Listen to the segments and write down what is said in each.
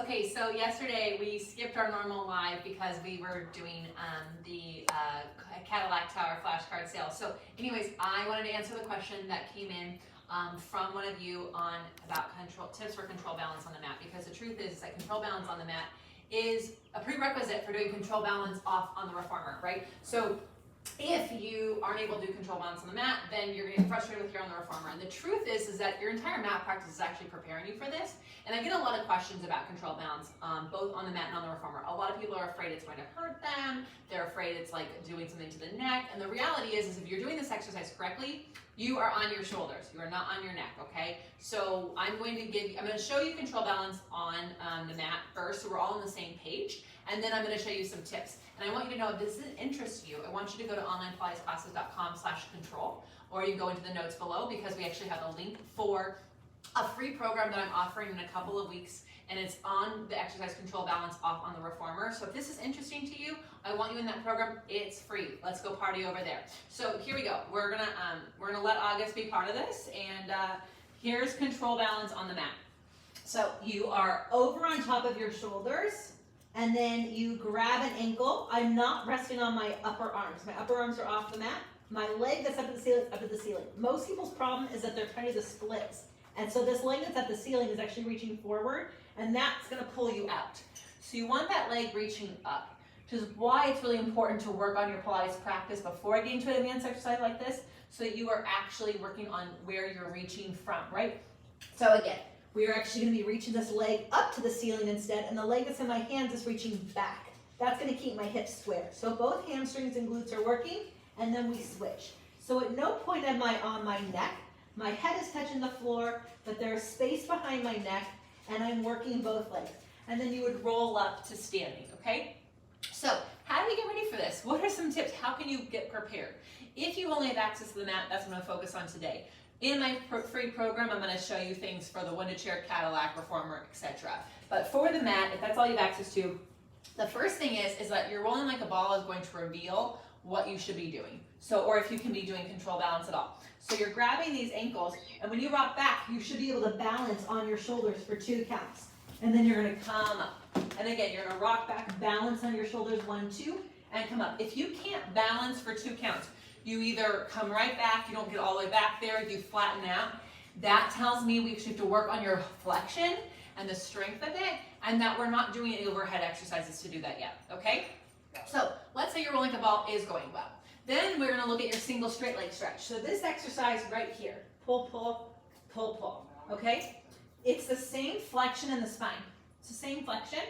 Okay, so yesterday we skipped our normal live because we were doing the Cadillac Tower flashcard sale. So anyways, I wanted to answer the question that came in from one of you on about tips for control balance on the mat, because the truth is that control balance on the mat is a prerequisite for doing control balance off on the reformer, right? So if you aren't able to do control balance on the mat, then you're gonna get frustrated with your on the reformer. And the truth is that your entire mat practice is actually preparing you for this. And I get a lot of questions about control balance, both on the mat and on the reformer. A lot of people are afraid it's going to hurt them. They're afraid it's like doing something to the neck. And the reality is if you're doing this exercise correctly, you are on your shoulders. You are not on your neck, okay? So I'm going to show you control balance on the mat first, so we're all on the same page. And then I'm going to show you some tips. And I want you to know if this interests you, I want you to go to onlinepilatesclasses.com/control, or you can go into the notes below because we actually have a link for a free program that I'm offering in a couple of weeks, and it's on the exercise control balance off on the reformer. So if this is interesting to you, I want you in that program. It's free. Let's go party over there. So here we go. We're gonna let August be part of this, and here's control balance on the mat. So you are over on top of your shoulders, and then you grab an ankle. I'm not resting on my upper arms. My upper arms are off the mat. My leg that's up at the ceiling is up at the ceiling. Most people's problem is that they're trying to do the splits. And so this leg that's at the ceiling is actually reaching forward, and that's gonna pull you out. So you want that leg reaching up, which is why it's really important to work on your Pilates practice before getting to an advanced exercise like this, so that you are actually working on where you're reaching from, right? So again, we are actually gonna be reaching this leg up to the ceiling instead, and the leg that's in my hands is reaching back. That's gonna keep my hips square. So both hamstrings and glutes are working, and then we switch. So at no point am I on my neck. My head is touching the floor, but there's space behind my neck, and I'm working both legs. And then you would roll up to standing, okay? So how do we get ready for this? What are some tips? How can you get prepared? If you only have access to the mat, that's what I'm gonna focus on today. In my free program, I'm gonna show you things for the one-to-chair, Cadillac, reformer, etc. But for the mat, if that's all you have access to, the first thing is that you're rolling like a ball is going to reveal what you should be doing. So, or if you can be doing control balance at all. So you're grabbing these ankles, and when you rock back, you should be able to balance on your shoulders for 2 counts. And then you're gonna come up. And again, you're gonna rock back, balance on your shoulders, 1, 2, and come up. If you can't balance for 2 counts, you either come right back, you don't get all the way back there, you flatten out. That tells me we should have to work on your flexion and the strength of it, and that we're not doing any overhead exercises to do that yet, okay? So let's say your rolling the ball is going well. Then we're gonna look at your single straight leg stretch. So this exercise right here, pull, pull, pull, pull, okay? It's the same flexion in the spine. It's the same flexion.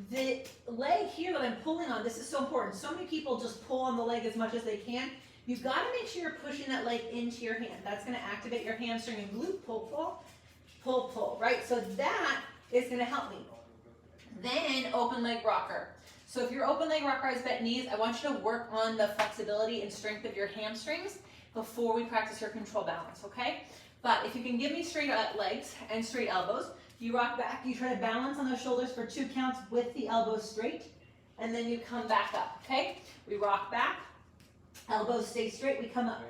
The leg here that I'm pulling on, this is so important. So many people just pull on the leg as much as they can. You've gotta make sure you're pushing that leg into your hand. That's gonna activate your hamstring and glute, pull, pull, pull, pull, right? So that is gonna help me. Then open leg rocker. So if your open leg rocker has bent knees, I want you to work on the flexibility and strength of your hamstrings before we practice your control balance, okay? But if you can give me straight legs and straight elbows, you rock back, you try to balance on those shoulders for 2 counts with the elbows straight, and then you come back up, okay? We rock back, elbows stay straight, we come up.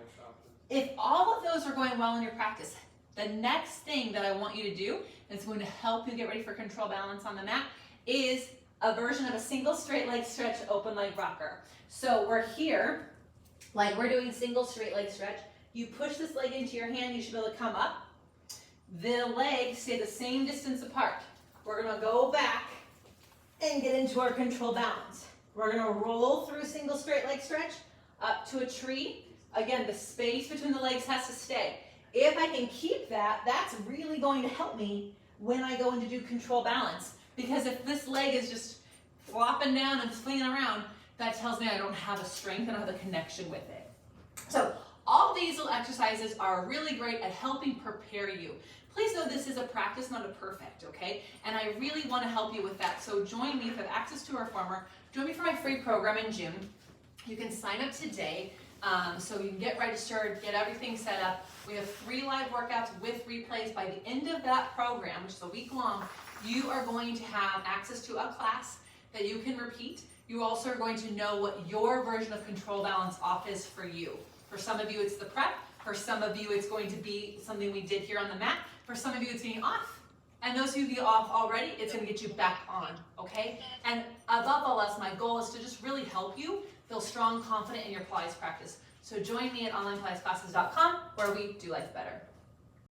If all of those are going well in your practice, the next thing that I want you to do, and it's going to help you get ready for control balance on the mat, is a version of a single straight leg stretch, open leg rocker. So we're here, like we're doing single straight leg stretch. You push this leg into your hand, you should be able to come up. The legs stay the same distance apart. We're gonna go back and get into our control balance. We're gonna roll through single straight leg stretch up to a tree. Again, the space between the legs has to stay. If I can keep that, that's really going to help me when I go in to do control balance. Because if this leg is just flopping down and swinging around, that tells me I don't have a strength, I don't have a connection with it. So all these little exercises are really great at helping prepare you. Please know this is a practice, not a perfect, okay? And I really want to help you with that. So join me if you have access to a reformer. Join me for my free program in June. You can sign up today. So you can get registered, get everything set up. We have 3 live workouts with replays. By the end of that program, which is a week long, you are going to have access to a class that you can repeat. You also are going to know what your version of control balance off is for you. For some of you, it's the prep. For some of you, it's going to be something we did here on the mat. For some of you, it's being off. And those of you off already, it's gonna get you back on, okay? And above all else, my goal is to just really help you feel strong, confident in your Pilates practice. So join me at onlinepilatesclasses.com where we do life better.